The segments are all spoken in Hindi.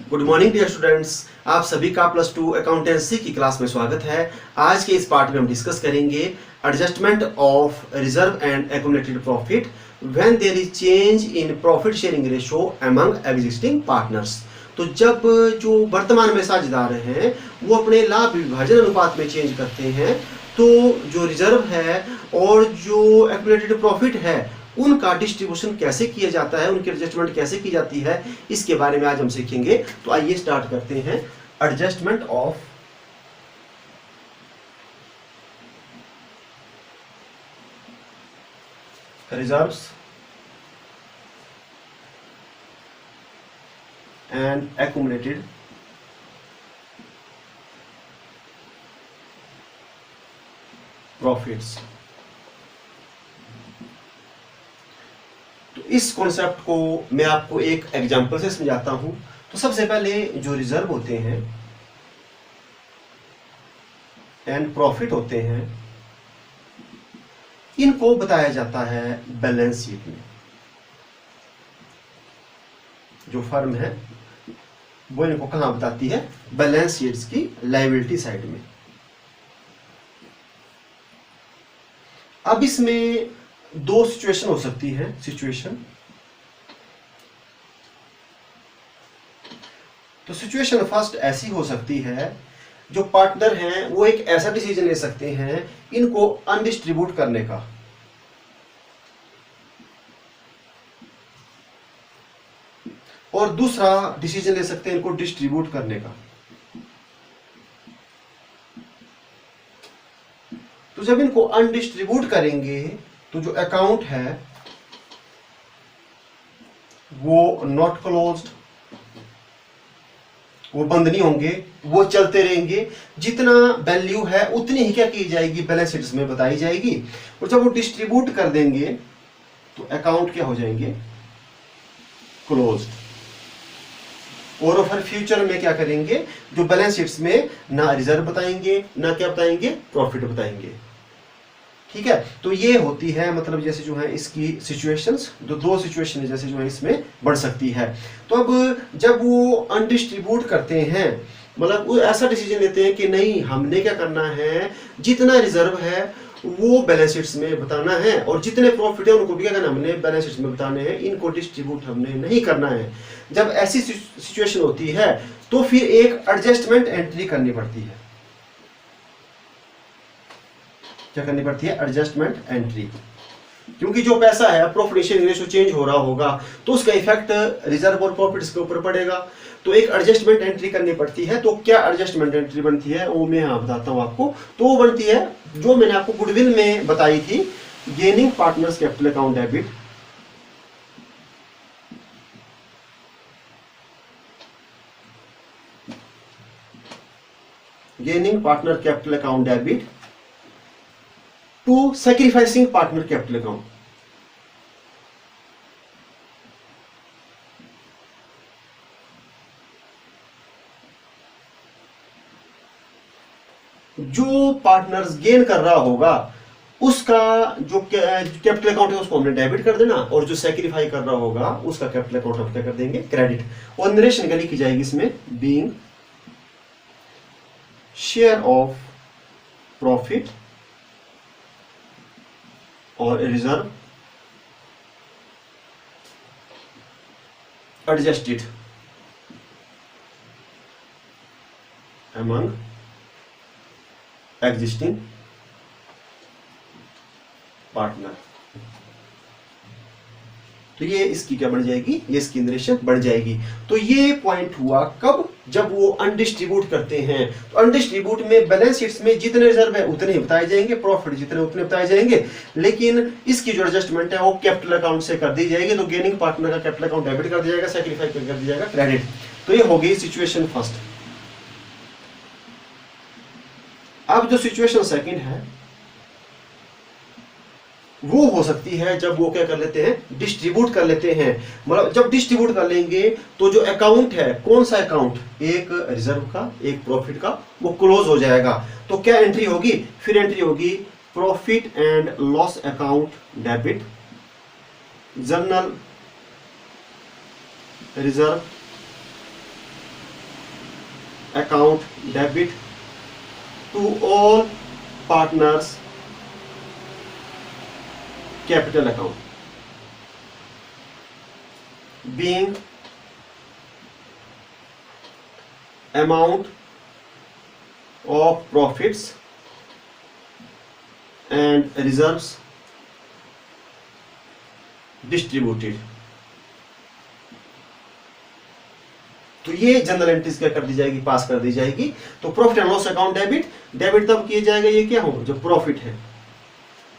गुड मॉर्निंग डियर स्टूडेंट्स, आप सभी का +2 अकाउंटेंसी की क्लास में स्वागत है। आज के इस पार्ट में हम डिस्कस करेंगे adjustment of reserve and accumulated profit when there is change in profit sharing ratio among existing partners. तो जब जो वर्तमान में साझेदार हैं वो अपने लाभ विभाजन अनुपात में चेंज करते हैं तो जो रिजर्व है और जो एक्युमुलेटेड प्रॉफिट है उनका डिस्ट्रीब्यूशन कैसे किया जाता है, उनकी एडजस्टमेंट कैसे की जाती है, इसके बारे में आज हम सीखेंगे। तो आइए स्टार्ट करते हैं। Adjustment of reserves and accumulated profits. तो इस कॉन्सेप्ट को मैं आपको एक एग्जांपल से समझाता हूं। तो सबसे पहले जो रिजर्व होते हैं एंड प्रॉफिट होते हैं, इनको बताया जाता है बैलेंस शीट में। जो फर्म है वो इनको कहां बताती है? बैलेंस शीट्स की लायबिलिटी साइड में। अब इसमें दो सिचुएशन हो सकती है। सिचुएशन फर्स्ट ऐसी हो सकती है, जो पार्टनर हैं वो एक ऐसा डिसीजन ले सकते हैं इनको अनडिस्ट्रीब्यूट करने का। और दूसरा डिसीजन ले सकते हैं इनको डिस्ट्रीब्यूट करने का। तो जब इनको अनडिस्ट्रीब्यूट करेंगे तो जो अकाउंट है वो नॉट क्लोज्ड, वो बंद नहीं होंगे, वो चलते रहेंगे। जितना वैल्यू है उतनी ही क्या की जाएगी? बैलेंस शीट्स में बताई जाएगी। और जब वो डिस्ट्रीब्यूट कर देंगे तो अकाउंट क्या हो जाएंगे? क्लोज्ड। और फिर फ्यूचर में क्या करेंगे? जो बैलेंस शीट्स में ना रिजर्व बताएंगे ना क्या बताएंगे, प्रॉफिट बताएंगे। ठीक है, तो ये होती है मतलब जैसे जो है इसकी सिचुएशंस, जो दो सिचुएशन है जैसे जो है इसमें बढ़ सकती है। तो अब जब वो अनडिस्ट्रीब्यूट करते हैं, मतलब वो ऐसा डिसीजन लेते हैं कि नहीं, हमने क्या करना है, जितना रिजर्व है वो बैलेंस शीट्स में बताना है और जितने प्रॉफिट है उनको भी क्या करना, हमने बैलेंस शीट्स में बताने हैं, इनको डिस्ट्रीब्यूट हमने नहीं करना है। जब ऐसी सिचुएशन होती है तो फिर एक एडजस्टमेंट एंट्री करनी पड़ती है। क्या करनी पड़ती है? Adjustment entry. क्योंकि जो पैसा है प्रॉफिट शेयरिंग रेशो चेंज हो रहा होगा तो उसका इफेक्ट रिजर्व और प्रॉफिट्स के ऊपर पड़ेगा। तो एक एडजस्टमेंट एंट्री करनी पड़ती है। तो क्या एडजस्टमेंट एंट्री बनती है वो मैं यहाँ बताता हूँ आपको। तो वो बनती है जो मैंने आपको गुडविल में बताई थी, gaining partners capital account debit. Gaining partner capital account debit to sacrificing partner capital account. जो पार्टनर्स गेन कर रहा होगा उसका जो कैपिटल अकाउंट है उसको हमने डेबिट कर देना, और जो सैक्रिफाई कर रहा होगा उसका कैपिटल अकाउंट हम क्या कर देंगे? क्रेडिट। और नरेशन क्या लिखी जाएगी इसमें? बीइंग शेयर ऑफ प्रॉफिट और reserve adjusted among existing partner. तो ये इसकी क्या बन जाएगी? ये इसकी नरेशन बढ़ जाएगी। तो ये पॉइंट हुआ कब? जब वो अनडिस्ट्रीब्यूट करते हैं। तो अनडिस्ट्रीब्यूट में बैलेंस शीट्स में जितने रिजर्व है उतने ही बताए जाएंगे, प्रॉफिट जितने उतने बताए जाएंगे, लेकिन इसकी जो एडजस्टमेंट है वो कैपिटल अकाउंट से कर दी जाएगी। तो गेनिंग पार्टनर का कैपिटल अकाउंट डेबिट कर दिया जाएगा, सैक्रिफाई कर दिया जाएगा क्रेडिट। तो ये हो गई सिचुएशन फर्स्ट। अब जो सिचुएशन सेकंड है वो हो सकती है जब वो क्या कर लेते हैं? डिस्ट्रीब्यूट कर लेते हैं। मतलब जब डिस्ट्रीब्यूट कर लेंगे तो जो अकाउंट है, कौन सा अकाउंट? एक रिजर्व का, एक प्रॉफिट का, वो क्लोज हो जाएगा। तो क्या एंट्री होगी? फिर एंट्री होगी profit and loss account debit, journal reserve account debit to all partners capital account being amount of profits and reserves distributed। तो ये जनरल एंट्रीज क्या कर दी जाएगी, पास कर दी जाएगी। तो profit and loss account debit तब किया जाएगा ये क्या हो, जो प्रॉफिट है,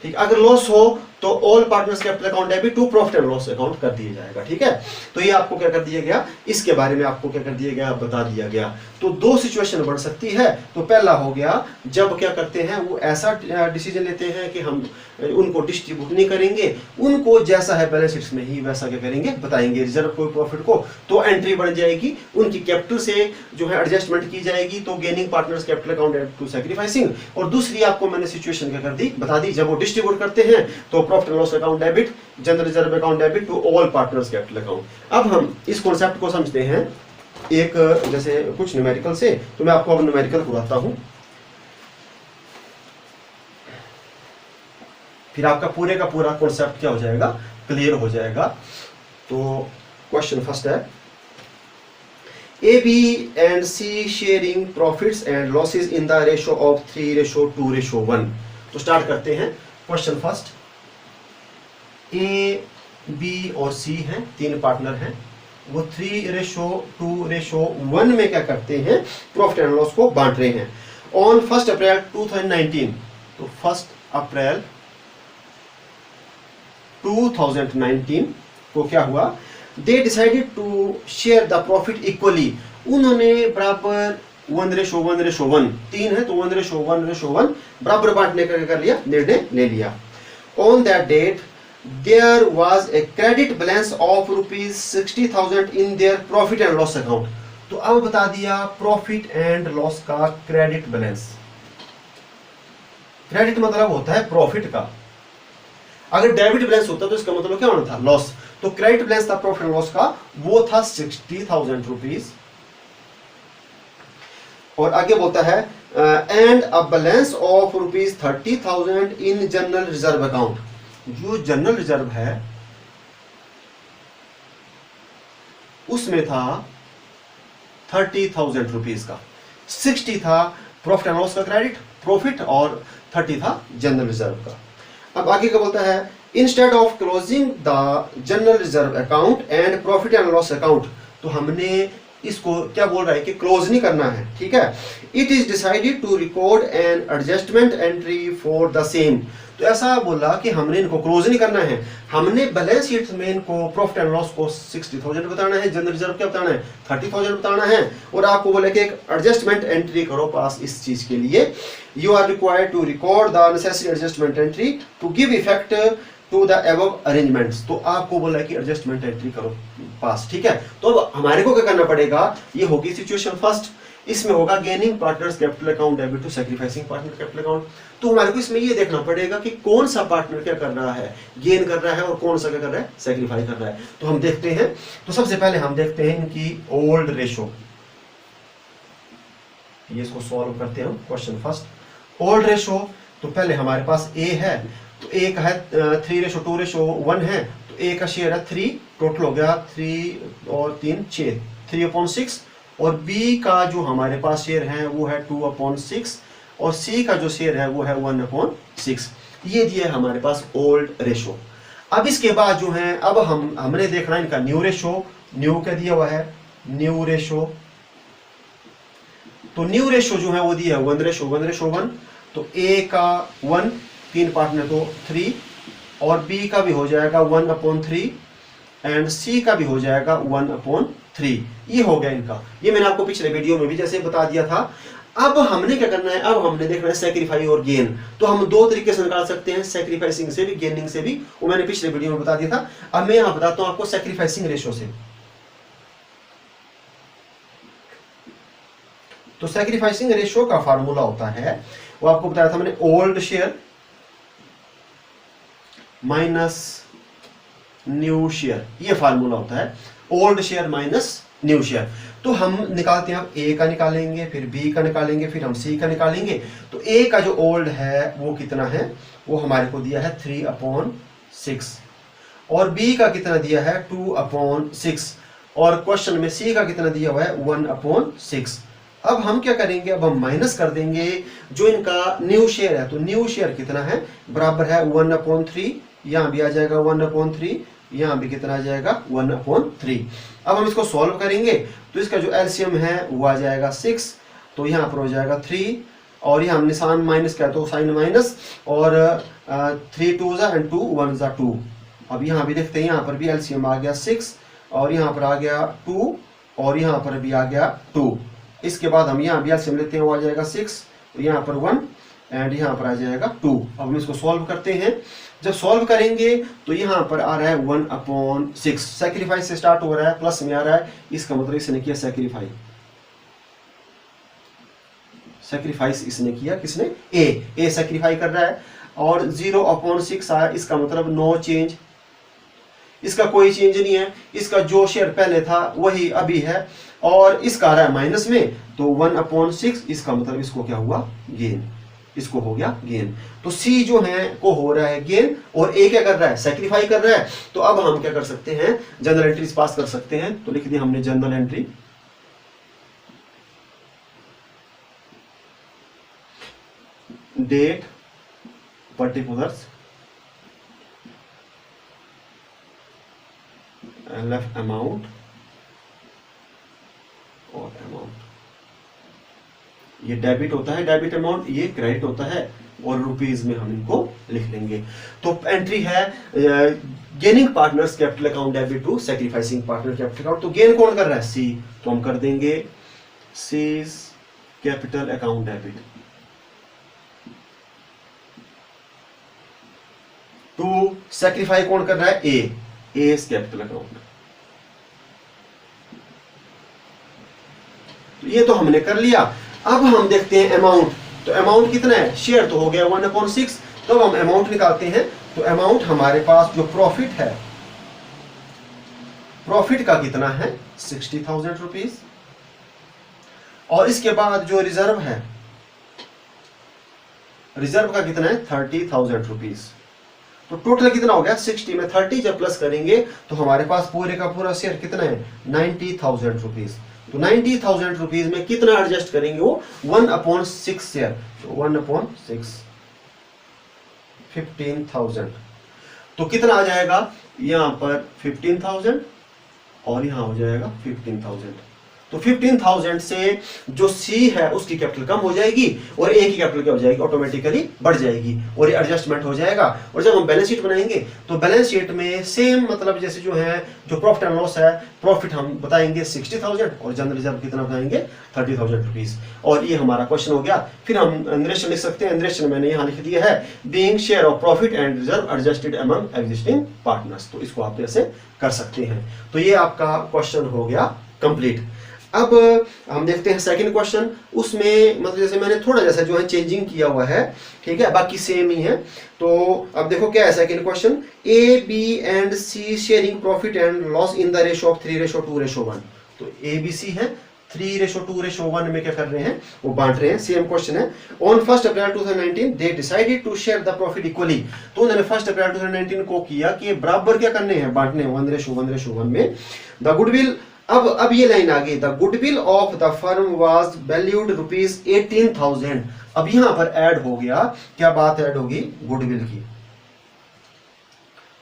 ठीक। अगर लॉस हो तो all partners capital account debit to profit and loss account कर दिया जाएगा, ठीक है। तो ये आपको क्या कर दिया गया, इसके बारे में आपको क्या कर दिया गया, बता दिया गया। तो दो सिचुएशन बन सकती है। तो पहला हो गया जब क्या करते हैं वो ऐसा डिसीजन लेते हैं कि हम उनको डिस्ट्रीब्यूट नहीं करेंगे, उनको जैसा है बैलेंस शीट में ही वैसा क्या करेंगे, बताएंगे रिजर्व को प्रॉफिट को। तो एंट्री बन जाएगी, उनकी कैपिटल से जो है एडजस्टमेंट की जाएगी, तो gaining partners capital account to sacrificing. और दूसरी आपको मैंने सिचुएशन क्या कर दी, बता दी, जब वो डिस्ट्रीब्यूट करते हैं तो profit and loss account debit, general reserve account debit to all partners capital account. अब हम इस कॉन्सेप्ट को समझते हैं एक जैसे कुछ न्यूमेरिकल से। तो मैं आपको अब न्यूमेरिकल बुलाता हूं, फिर आपका पूरे का पूरा कॉन्सेप्ट क्या हो जाएगा, क्लियर हो जाएगा। तो क्वेश्चन फर्स्ट है, A B and C sharing profits and losses in the ratio of 3:2:1। तो स्टार्ट करते हैं। क्वेश्चन फर्स्ट, ए बी और सी हैं, तीन पार्टनर हैं, वो 3:2:1 में क्या करते हैं, प्रॉफिट एंड लॉस को बांट रहे हैं। ऑन 1 अप्रैल 2019, तो 1 अप्रैल 2019 को क्या हुआ, they decided to share the profit equally. उन्होंने बराबर 1:1:1, 3 है तो 1:1:1 बराबर बांटने का कर लिया, निर्णय ले लिया। On that date there was a credit balance of ₹60,000 in their profit and loss account. तो अब बता दिया प्रॉफिट एंड लॉस का क्रेडिट बैलेंस। क्रेडिट मतलब होता है प्रॉफिट का, अगर डेबिट बैलेंस होता तो इसका मतलब क्या होना था, लॉस। तो क्रेडिट बैलेंस था प्रॉफिट एंड लॉस का, वो था ₹60,000। और आगे बोलता है and a balance of ₹30,000 in general reserve account. जो जनरल रिजर्व है उसमें था ₹30,000 का, 60 था प्रॉफिट एंड लॉस का क्रेडिट प्रॉफिट और 30 था जनरल रिजर्व का। अब आगे क्या बोलता है, instead of closing the general reserve account and profit and loss account. तो हमने इसको क्या बोल रहा है कि क्लोज नहीं करना है, ठीक है। It is decided to record an adjustment entry for the same. तो ऐसा बोला कि हमने इनको क्लोज नहीं करना है, हमने बैलेंस शीट में इनको प्रॉफिट एंड लॉस को 60,000 बताना है, जनरल रिजर्व क्या बताना है 30,000 बताना है। और आपको बोले कि एक एडजस्टमेंट एंट्री करो पास इस चीज के लिए। You are required to record the necessary adjustment entry to give effect to the above arrangements. तो आपको बोला कि एडजस्टमेंट एंट्री करो पास, ठीक है। तो अब हमारे को क्या करना पड़ेगा, ये होगी सिचुएशन फर्स्ट, इसमें होगा gaining partners capital account debit to sacrificing partner capital account. तो हमारे को इसमें ये देखना पड़ेगा कि कौन सा पार्टनर क्या कर रहा है, गेन कर रहा है, और कौन सा क्या कर रहा है, सैक्रिफाई कर रहा है। तो हम देखते हैं। तो सबसे पहले हम देखते हैं इनकी ओल्ड रेशो, ये इसको सॉल्व करते हैं। Question first, old ratio. तो पहले हमारे पास ए है, तो ए का है 3:2:1 है, तो ए का शेयर है 3, टोटल हो गया 3 और 3 6, 3/6। और बी का जो हमारे पास शेयर है वो है 2/6, और सी का जो शेयर है वो है 1/6। ये दिया है हमारे पास ओल्ड रेशो। अब इसके बाद जो है, अब हमने देखना है इनका न्यू रेशो। न्यू क्या दिया हुआ है, न्यू रेशो। तो न्यू रेशो जो है वो दिया है 1:1:1। तो ए का 1, 3 पार्टनर तो 3, और बी का भी हो जाएगा 1/3, एंड सी का भी हो जाएगा 1/3। ये हो गया इनका। ये मैंने आपको पिछले वीडियो में भी जैसे बता दिया था। अब हमने क्या करना है, अब हमने देखना है सैक्रिफाई और गेन। तो हम दो तरीके से निकाल सकते हैं, सैक्रिफाइसिंग से भी, गेनिंग से भी, वो मैंने पिछले वीडियो में बता दिया था। अब मैं यहां बताता हूं आपको सैक्रिफाइसिंग रेशो से। तो सैक्रिफाइसिंग रेशो का फार्मूला होता है, वो आपको बताया था मैंने, old share minus new share, ये फार्मूला होता है, old share minus new share. तो तो हम निकालते हैं, अब ए का निकालेंगे, फिर बी का निकालेंगे, फिर हम सी का निकालेंगे। तो ए का जो ओल्ड है वो कितना है, वो हमारे को दिया है 3/6, और बी का कितना दिया है 2/6, और क्वेश्चन में सी का कितना दिया हुआ है 1/6। अब हम क्या करेंगे, अब हम माइनस कर देंगे जो इनका न्यू शेयर है। तो न्यू शेयर कितना है, बराबर है 1/3, यहां भी आ जाएगा 1/3, यहां भी कितना आ जाएगा 1/3। अब हम इसको सॉल्व करेंगे तो इसका जो एलसीएम है वो आ जाएगा 6, तो यहां पर हो जाएगा 3, और यहां निशान माइनस क्या, तो साइन माइनस, और 3 2 एंड 2 1 2। अब यहां भी देखते हैं, यहां पर भी एलसीएम आ गया 6, और यहां पर आ गया 2, और यहां पर भी आ गया 2। इसके बाद हम यहाँ भी एलसीएम लेते हैं, वो आ जाएगा 6, यहाँ पर 1 एंड यहाँ पर आ जाएगा 2। अब हम इसको सॉल्व करते हैं। जब सॉल्व करेंगे तो यहाँ पर आ रहा है 1/6, सैक्रिफाइस से स्टार्ट हो रहा है, प्लस में आ रहा है, इसका मतलब इसने किया सैक्रिफाइस इसने किया, किसने, ए सैक्रिफाई कर रहा है, और 0/6 आया, इसका मतलब नो चेंज, इसका कोई चेंज नहीं है, इसका जो शेयर पहले था वही अभी है, और इसका आ रहा है माइनस में, तो 1/6, इसका मतलब इसको क्या हुआ, गेन, इसको हो गया गेन। तो सी जो है को हो रहा है गेन, और ए क्या कर रहा है, सैक्रिफाई कर रहा है। तो अब हम क्या कर सकते हैं, जनरल एंट्रीज पास कर सकते हैं। तो लिख दिया हमने journal entry, date, particulars, left amount और अमाउंट, ये डेबिट होता है, डेबिट अमाउंट, ये क्रेडिट होता है, और रुपीज में हम इनको लिख लेंगे। तो एंट्री है gaining partners capital account debit to sacrificing partner capital account. तो गेन कौन कर रहा है, सी, तो हम कर देंगे C's capital account debit to sacrifice कौन कर रहा है, ए कैपिटल अकाउंट। तो ये तो हमने कर लिया। अब हम देखते हैं अमाउंट। तो अमाउंट कितना है, शेयर तो हो गया 1/6, तो हम अमाउंट निकालते हैं। तो अमाउंट हमारे पास जो प्रॉफिट है, प्रॉफिट का कितना है 60,000 रुपीज, और इसके बाद जो रिजर्व है, रिजर्व का कितना है 30,000 रुपीज। तो टोटल कितना हो गया 60 में 30 जब प्लस करेंगे तो हमारे पास पूरे का पूरा शेयर कितना है 90,000 रुपीज। तो 90,000 रुपीज में कितना एडजस्ट करेंगे, वो 1/6 शेयर, तो 1/6 15,000। तो कितना आ जाएगा, यहां पर 15,000 और यहां हो जाएगा 15,000। तो 15,000 से जो सी है उसकी कैपिटल कम हो जाएगी और ए की कैपिटल क्या हो जाएगी, ऑटोमेटिकली बढ़ जाएगी, और ये एडजस्टमेंट हो जाएगा। और जब हम बैलेंस शीट बनाएंगे तो बैलेंस शीट में सेम मतलब जैसे जो है, जो प्रॉफिट एंड लॉस है, प्रॉफिट हम बताएंगे 60,000 और जनरल रिजर्व कितना बताएंगे 30,000 रुपीज। और ये हमारा क्वेश्चन हो गया। फिर हम नरेशन लिख सकते हैं। नरेशन मैंने यहाँ लिख दिया है, being share of profit and reserve adjusted among existing partners. तो इसको आप ऐसे कर सकते हैं। तो ये आपका क्वेश्चन हो गया कंप्लीट। अब हम देखते हैं सेकंड क्वेश्चन। उसमें मतलब जैसे मैंने थोड़ा जैसा जो है चेंजिंग किया हुआ है, ठीक है, बाकी सेम ही है। तो अब देखो क्या है second question, A B and C sharing profit and loss in the ratio of 3:2:1। तो ए बी सी है, 3:2:1 में क्या कर रहे हैं, वो बांट रहे हैं। सेम क्वेश्चन है। On 1 April 2019 they decided to share the profit equally. तो उन्होंने 1 अप्रैल 2019 को किया कि बराबर क्या करने हैं, बांटने हैं 1:1:1 में। द गुडविल, अब ये लाइन आ गई, the goodwill of the firm was valued ₹18,000। अब यहां पर ऐड हो गया, क्या बात ऐड होगी, गुडविल की।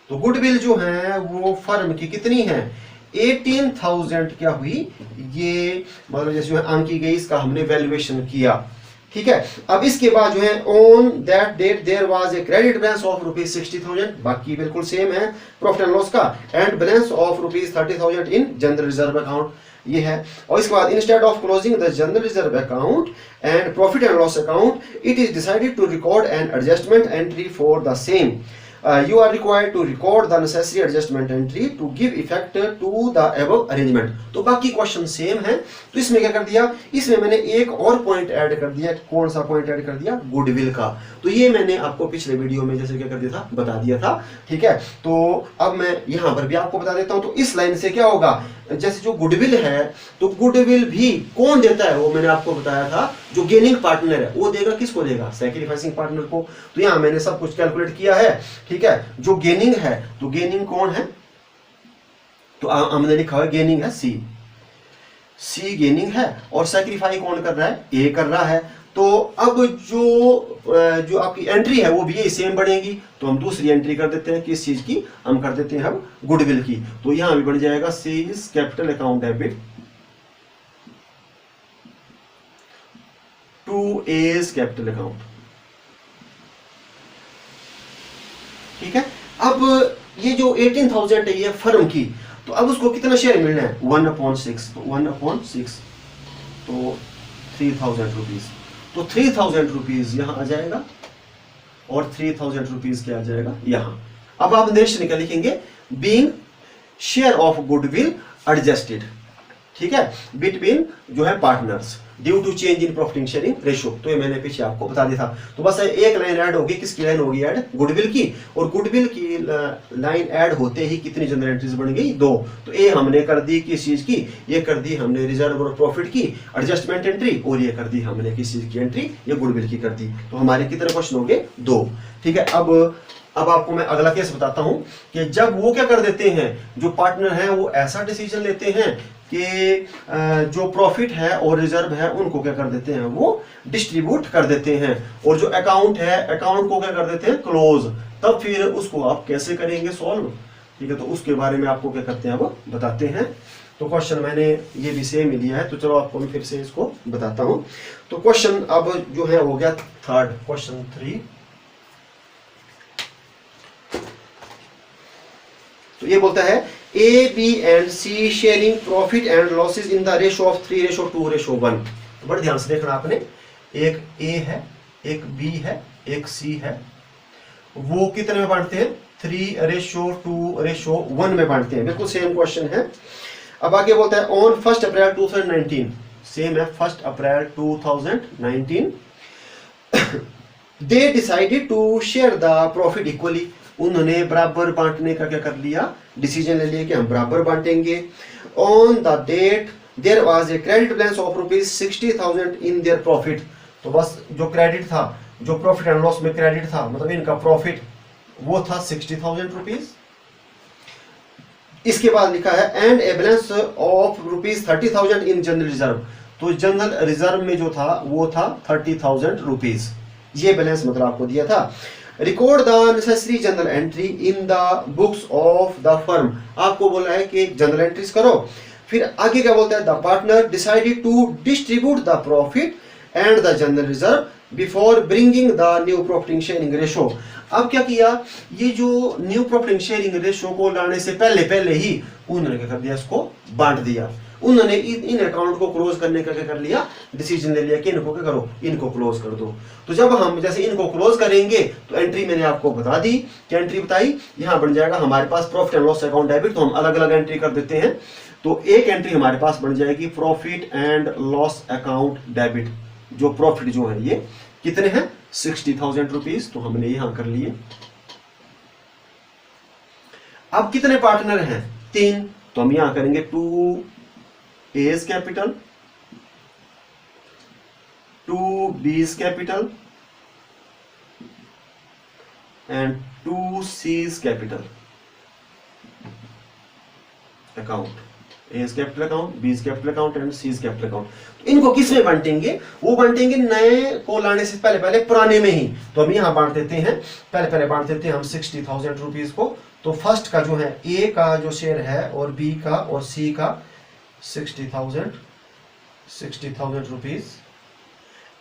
तो गुडविल जो है वो फर्म की कितनी है 18,000 क्या हुई, ये मतलब जैसे जो है आंकी गई, इसका हमने वैल्यूएशन किया, ठीक है। अब इसके बाद जो है on that date there was a credit balance of ₹60,000, बाकी बिल्कुल सेम है प्रॉफिट एंड लॉस का, and balance of ₹30,000 in general reserve account, ये है। और इसके बाद instead of closing the general reserve account and profit and loss account it is decided to record an adjustment entry for the same. You are required to record the necessary adjustment entry to give effect to the above arrangement. तो बाकी क्वेश्चन सेम है। तो इसमें क्या कर दिया, इसमें मैंने एक और पॉइंट ऐड कर दिया। कौन सा पॉइंट ऐड कर दिया, गुडविल का। तो ये मैंने आपको पिछले वीडियो में जैसे क्या कर दिया था, बता दिया था। ठीक है, तो अब मैं यहां पर भी आपको बता देता हूं। तो इस लाइन से क्या होगा, जैसे जो गुडविल है, तो गुडविल भी कौन देता है, वो मैंने आपको बताया था, जो गेनिंग पार्टनर है वो देगा। किसको देगा, सैक्रिफाइसिंग पार्टनर को। तो यहां मैंने सब कुछ कैलकुलेट किया है। ठीक है, जो गेनिंग है, तो गेनिंग कौन है, तो हमने लिखा हुआ गेनिंग है सी गेनिंग है, और सैक्रिफाई कौन कर रहा है, ए कर रहा है। तो अब जो आपकी एंट्री है वो भी यही सेम बढ़ेगी। तो हम दूसरी एंट्री कर देते हैं, किस चीज की, हम कर देते हैं हम गुडविल की। तो यहां भी बन जाएगा sales capital account debit to A's capital account. ठीक है, अब ये जो 18,000 है ये फर्म की, तो अब उसको कितना शेयर मिलना है, 1/6। तो 1/6 तो 3,000 रुपीज। तो 3,000 रुपीज यहां आ जाएगा, और 3,000 रुपीज क्या आ जाएगा यहां। अब आप नेक्स्ट निकल लिखेंगे, being share of goodwill adjusted. ठीक है, बिटवीन जो है partners due to change in profit sharing ratio. तो ये मैंने पीछे आपको बता दिया था। तो बस एक लाइन ऐड होगी, किसकी लाइन होगी ऐड, गुडविल की। और गुडविल की लाइन ऐड होते ही कितनी जनरल एंट्रीज बन गई, 2। तो ये हमने कर दी किस चीज की, ये कर दी हमने रिजर्व और प्रॉफिट की एडजस्टमेंट एंट्री, और ये कर दी हमने किस चीज की एंट्री, ये गुडविल की कर दी। तो हमारे कितने क्वेश्चन हो गए, 2। ठीक है, अब आपको मैं अगला केस बताता हूं कि जब वो क्या कर देते हैं, जो पार्टनर हैं वो ऐसा डिसीजन लेते हैं कि जो प्रॉफिट है और रिजर्व है उनको क्या कर देते हैं, वो डिस्ट्रीब्यूट कर देते हैं, और जो अकाउंट है, अकाउंट को क्या कर देते हैं, क्लोज। तब फिर उसको आप कैसे करेंगे सॉल्व। ठीक है, तो उसके बारे में आपको क्या करते हैं, वो बताते हैं। तो क्वेश्चन मैंने ये भी सेम ही लिया है, तो चलो आपको मैं फिर से इसको बताता हूं। तो क्वेश्चन अब जो है हो गया थर्ड, क्वेश्चन 3। तो ये बोलता है A B and C sharing profit and losses in the ratio of 3:2:1। तो बड़े ध्यान से देखना आपने, एक ए है, एक बी है, एक सी है, वो कितने में बांटते हैं, 3:2:1 में बांटते हैं। बिल्कुल सेम क्वेश्चन है। अब आगे बोलता है ऑन 1 अप्रैल 2019, सेम है 1 April 2019, they decided to share the profit equally. उन्होंने बराबर बांटने का क्या कर लिया, डिसीजन ले लिया कि हम बराबर बांटेंगे। On the date there was a credit balance of ₹60,000 in their profit. तो बस जो क्रेडिट था, जो प्रॉफिट एंड लॉस में क्रेडिट था, मतलब इनका प्रॉफिट वो था 60,000 रुपीज। इसके बाद लिखा है and a balance of ₹30,000 in general reserve. तो जनरल रिजर्व में जो था वो था 30,000 रुपीज। ये बैलेंस मतलब आपको दिया था। Record the necessary journal entry in the books of the firm. आपको बोला है कि जनरल एंट्रीज करो। फिर आगे क्या बोलता है, the partner decided to distribute the profit and the general reserve before bringing the new profit sharing ratio. अब क्या किया, ये जो न्यू प्रॉफिट शेयरिंग रेशो को लाने से पहले ही उन्होंने क्या कर दिया, इसको बांट दिया। उन्होंने इन अकाउंट को क्लोज करने का क्या कर लिया, डिसीजन ले लिया कि इनको क्या करो, इनको क्लोज कर दो। तो जब हम जैसे इनको क्लोज करेंगे तो एंट्री मैंने आपको बता दी, क्या एंट्री बताई, यहां बन जाएगा हमारे पास profit and loss account debit. तो हम अलग अलग एंट्री कर देते हैं। तो एक एंट्री हमारे पास बन जाएगी profit and loss account debit. जो प्रॉफिट जो है ये कितने हैं, 60,000 रुपीज। तो हमने यहां कर लिए। अब कितने पार्टनर हैं, 3। तो हम यहां करेंगे 2 A's capital, 2 B's capital and 2 C's capital account. A's capital account, B's capital account and C's capital account. तो इनको किस में बांटेंगे, वो बांटेंगे नए को लाने से पहले पुराने में ही। तो हम यहां बांट देते हैं, पहले बांट देते हैं हम 60,000 रुपीज को। तो फर्स्ट का जो है ए का जो शेयर है, और बी का और सी का 60,000 रुपीज।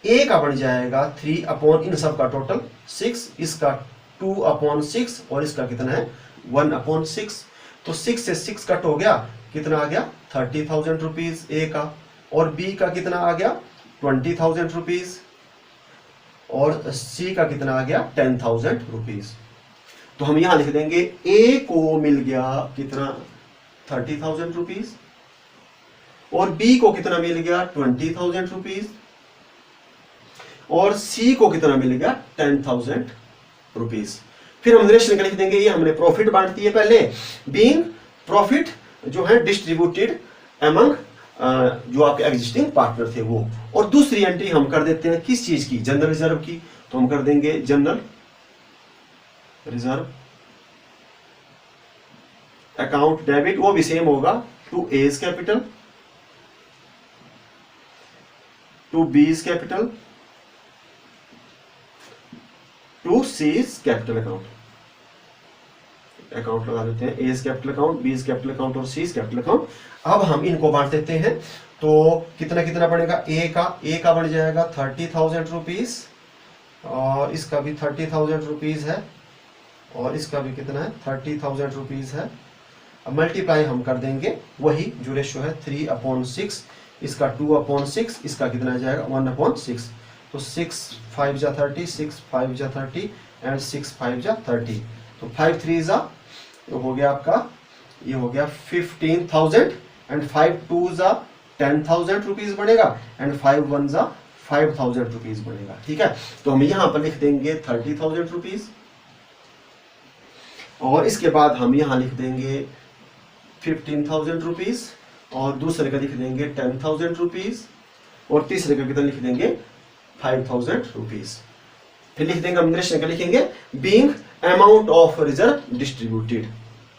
ए का बन जाएगा 3 इन सब का टोटल 6, इसका 2/6 और इसका कितना है 1/6। तो 6 से 6 कट हो गया, कितना आ गया 30,000 रुपीज ए का, और बी का कितना आ गया 20,000 रुपीज, और सी का कितना आ गया 10,000 रुपीज। तो हम यहां लिख देंगे ए को मिल गया कितना 30,000 रुपीज और बी को कितना मिल गया 20,000 रुपीज और सी को कितना मिल गया 10,000 रुपीज। फिर हम रेशियो लिख देंगे, ये हमने प्रॉफिट बांट दिए पहले, बीइंग प्रॉफिट जो है डिस्ट्रीब्यूटेड अमंग जो आपके एग्जिस्टिंग पार्टनर थे वो। और दूसरी एंट्री हम कर देते हैं किस चीज की, जनरल रिजर्व की, तो हम कर देंगे जनरल रिजर्व अकाउंट डेबिट, वो भी सेम होगा to A's capital to B's capital to C's capital account. Account लगा देते हैं, A's capital account, B's capital account और सीज कैपिटल अकाउंट। अब हम इनको बांट देते हैं, तो कितना कितना बनेगा, ए का बन जाएगा 30,000 रुपीज और इसका भी 30,000 रुपीज है और इसका भी कितना है 30,000 रुपीज है। अब मल्टीप्लाई हम कर देंगे वही जो रेशियो है 3/6, इसका 2/6, इसका कितना आ जाएगा 1/6। तो 6 5 जा 30, 6 5 जा 30 एंड 6 5 जा 30, तो 5 3 जा तो हो गया आपका, ये हो गया 15,000 एंड 5 2 जा 10,000 रुपीज बनेगा एंड 5 1 जा 5,000 रुपीज बनेगा। ठीक है, तो हम यहां पर लिख देंगे 30,000 रुपीज और इसके बाद हम यहां लिख देंगे 15,000 रुपीज और दूसरे का लिख देंगे 10,000 रुपीज और तीसरे का कितना लिख देंगे 5,000 रुपीज। फिर लिख देंगे हम का लिखेंगे being amount of reserve distributed.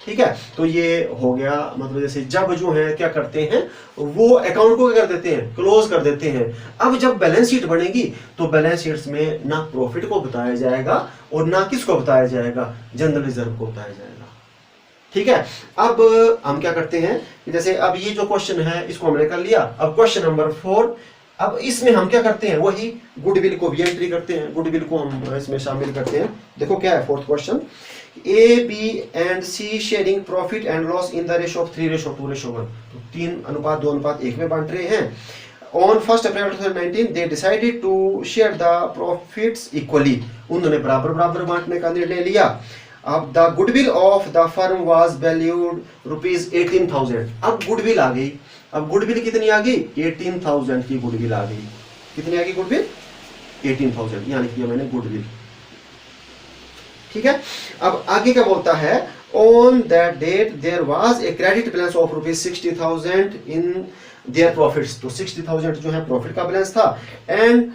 ठीक है, तो ये हो गया, मतलब जैसे जब जो है क्या करते हैं वो अकाउंट को क्या कर देते हैं, क्लोज कर देते हैं। अब जब बैलेंस शीट बनेगी तो बैलेंस शीट्स में ना प्रॉफिट को बताया जाएगा और ना किसको बताया जाएगा, जनरल रिजर्व को बताया जाएगा। ठीक है, अब हम क्या करते हैं, जैसे अब ये जो क्वेश्चन है इसको हमने कर लिया। अब क्वेश्चन नंबर 4, अब इसमें हम क्या करते हैं, वही गुडविल को भी एंट्री करते हैं, गुडविल को हम इसमें शामिल करते हैं। देखो क्या है fourth question, A B and C sharing profit and loss in the ratio of 3:2:1, तो 3:2:1 में बांट रहे हैं। On 1 April 2019 they decided to share the profits equally, उन्होंने बराबर बराबर बांटने का निर्णय लिया। अब the goodwill of the firm was valued ₹18,000। अब गुडविल आ गई, अब गुडविल कितनी आ गई, 18,000 की गुडविल आ गई। कितनी आ गई गुडविल, 18,000, यहां लिख दिया मैंने गुडविल। ठीक है, अब आगे क्या बोलता है, on that date there was a credit balance of ₹60,000 in their profits, तो 60,000 जो है प्रॉफिट का बैलेंस था and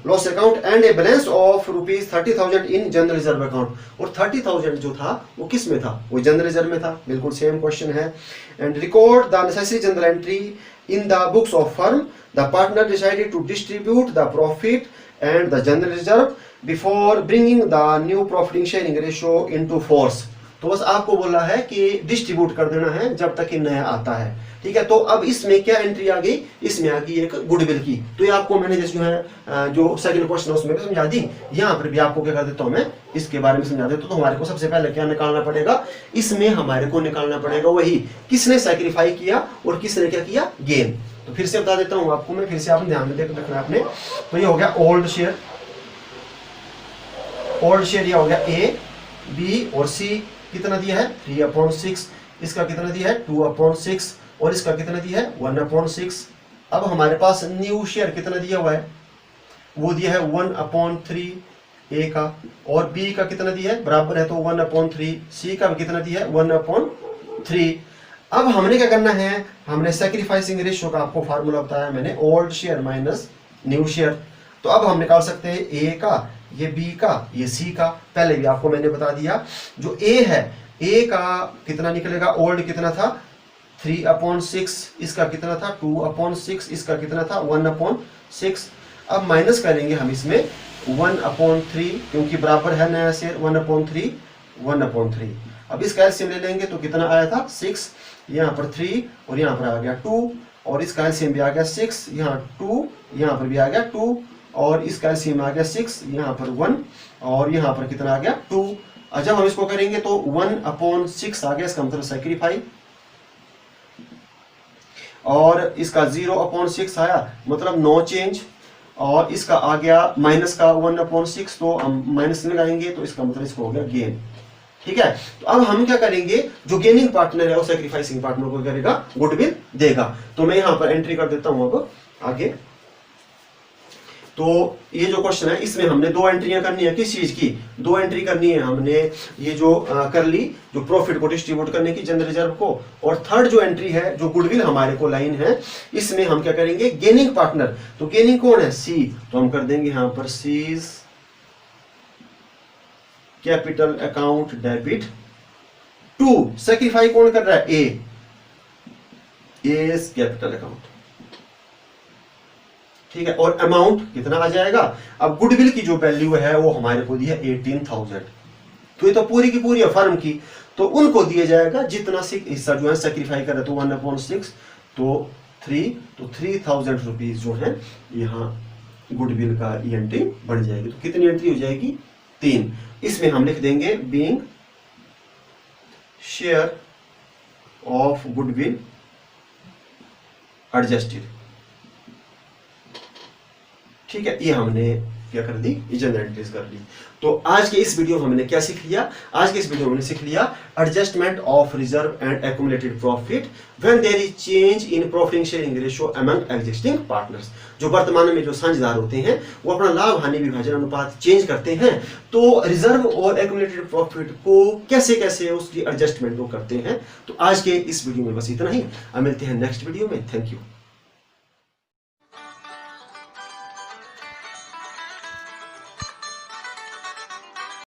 loss account and a balance of ₹30,000 in general reserve account, और 30,000 जो था वो किस में था, वो जनरल रिजर्व में था। बिल्कुल सेम क्वेश्चन है। And record the necessary journal entry in the books of firm, the partner decided to distribute the profit and the general reserve before bringing the new profiting sharing ratio into force. तो बस आपको बोला है कि डिस्ट्रीब्यूट कर देना है जब तक कि नया आता है। ठीक है, तो अब इसमें क्या एंट्री आ गई, इसमें आ गई एक गुडविल की। तो ये आपको मैंने जैसे जो है जो सेकंड क्वेश्चन उसमें भी समझा दी, यहाँ पर भी आपको क्या कर देता हूँ मैं इसके बारे में समझा देता हूँ। तो हमारे को सबसे पहले क्या निकालना पड़ेगा, इसमें हमारे को निकालना पड़ेगा वही किसने सैक्रिफाई किया और किसने क्या किया, गेन। तो फिर से बता देता हूँ आपको मैं, फिर से आपने ध्यान में रखना है आपने। तो ये हो गया ओल्ड शेयर, ओल्ड शेयर ये हो गया ए, बी और सी कितना दिया है 3/6, इसका कितना दिया है 2/6 और इसका कितना दिया है 1/6। अब हमारे पास न्यू शेयर कितना दिया हुआ है, वो दिया है 1/3 ए का, और बी का कितना दिया है बराबर है तो 1/3, सी का भी कितना दिया है 1/3। अब हमने क्या करना है, हमने सैक्रिफाइसिंग रेशियो का आपको फार्मूला बताया मैंने, old share minus new share. तो अब हम निकाल सकते हैं ए का, ये बी का, ये सी का। पहले भी आपको मैंने बता दिया, जो ए है ए का कितना निकलेगा, ओल्ड कितना था 3/6, इसका कितना था 2/6, इसका कितना था 1/6। अब माइनस करेंगे हम इसमें 1/3 क्योंकि बराबर है नया शेयर 1/3। अब इसका एलसीएम ले लेंगे तो कितना आया था 6, यहाँ पर 3 और यहाँ पर आ गया 2, और इसका एलसीएम भी आ गया 6, यहाँ 2, यहाँ पर भी आ गया 2, और इसका एलसीएम आ गया 6, यहाँ पर 1 और यहाँ पर कितना आ गया 2। जब हम इसको करेंगे तो 1/6 आ गया, इसका मतलब सैक्रिफाई, और इसका 0/6 आया मतलब नो चेंज, और इसका आ गया माइनस का 1/6, तो हम माइनस में लाएंगे तो इसका मतलब इसको हो गया गेन। ठीक है, तो अब हम क्या करेंगे, जो गेनिंग पार्टनर है वो सैक्रिफाइसिंग पार्टनर को करेगा, गुडविल देगा। तो मैं यहां पर एंट्री कर देता हूं अब आगे। तो ये जो क्वेश्चन है इसमें हमने 2 एंट्रियां करनी है, किस चीज की, 2 एंट्री करनी है हमने, ये जो कर ली, जो प्रॉफिट को डिस्ट्रीब्यूट करने की जनरल रिजर्व को, और थर्ड जो एंट्री है जो गुडविल हमारे को लाइन है, इसमें हम क्या करेंगे, गेनिंग पार्टनर। तो गेनिंग कौन है, सी, तो हम कर देंगे यहां पर C's capital account debit to, sacrifice कौन कर रहा है, ए कैपिटल अकाउंट। ठीक है, और अमाउंट कितना आ जाएगा, अब गुडविल की जो वैल्यू है वो हमारे को दी है 18,000, तो ये तो पूरी की पूरी है फर्म की, तो उनको दिया जाएगा जितना हिस्सा जो है सेक्रीफाई कर रहे, तो 1/6, तो 3,000 रुपीज जो है यहाँ गुडविल का एंट्री बन जाएगी। तो कितनी एंट्री हो जाएगी, 3। इसमें हम लिख देंगे being share of goodwill adjusted. ठीक है, ये हमने क्या कर दी, ये जनरल एंट्रीज कर ली। तो आज के इस वीडियो में हमने क्या सीख लिया, आज के इस वीडियो में हमने सीख लिया adjustment of reserve and accumulated profit when there is change in profit sharing ratio among existing partners. जो वर्तमान में जो साझेदार होते हैं वो अपना लाभ हानि विभाजन अनुपात चेंज करते हैं, तो रिजर्व और एक्युमुलेटेड प्रॉफिट को कैसे कैसे उसकी एडजस्टमेंट को करते हैं। तो आज के इस वीडियो में बस इतना ही, अब मिलते हैं नेक्स्ट वीडियो में। Thank you.